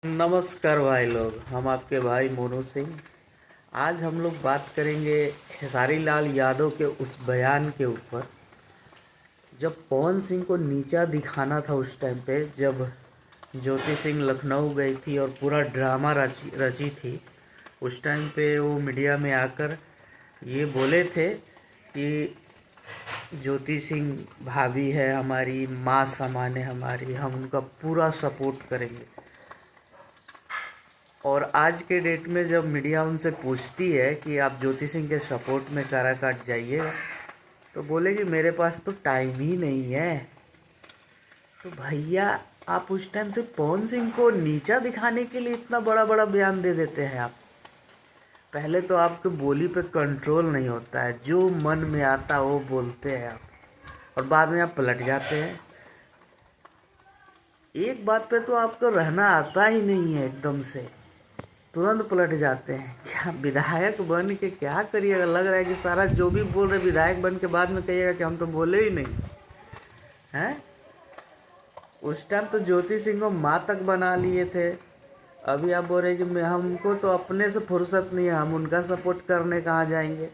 नमस्कार भाई लोग, हम आपके भाई मोनू सिंह। आज हम लोग बात करेंगे खेसारी लाल यादव के उस बयान के ऊपर जब पवन सिंह को नीचा दिखाना था। उस टाइम पे जब ज्योति सिंह लखनऊ गई थी और पूरा ड्रामा रची रची थी, उस टाइम पे वो मीडिया में आकर ये बोले थे कि ज्योति सिंह भाभी है हमारी, माँ समान है हमारी, हम उनका पूरा सपोर्ट करेंगे। और आज के डेट में जब मीडिया उनसे पूछती है कि आप ज्योति सिंह के सपोर्ट में काराकाट जाइएगा, तो बोले कि मेरे पास तो टाइम ही नहीं है। तो भैया, आप उस टाइम से पवन सिंह को नीचा दिखाने के लिए इतना बड़ा बड़ा बयान दे देते हैं। आप पहले तो आपके बोली पे कंट्रोल नहीं होता है, जो मन में आता वो बोलते हैं आप, और बाद में आप पलट जाते हैं। एक बात पे तो आपको रहना आता ही नहीं है, एकदम से तुरंत पलट जाते हैं। क्या विधायक बन के क्या करिएगा? लग रहा है कि सारा जो भी बोल रहे विधायक बन के बाद में कहिएगा कि हम तो बोले ही नहीं हैं। उस टाइम तो ज्योति सिंह को माँ तक बना लिए थे, अभी आप बोल रहे कि मैं हमको तो अपने से फुर्सत नहीं है, हम उनका सपोर्ट करने कहाँ जाएंगे।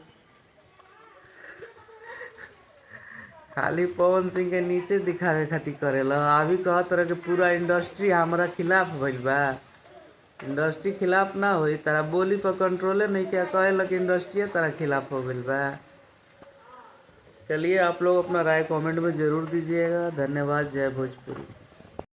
खाली पवन सिंह के नीचे दिखावे खातिर करेला। अभी कहत रहे कि पूरा इंडस्ट्री हमारा खिलाफ भइल बा। इंडस्ट्री खिलाफ ना होई, तारा बोली पर कंट्रोले नहीं किया, कहे लगे इंडस्ट्री तारा खिलाफ हो गइल बा। चलिए, आप लोग अपना राय कमेंट में ज़रूर दीजिएगा। धन्यवाद। जय भोजपुरी।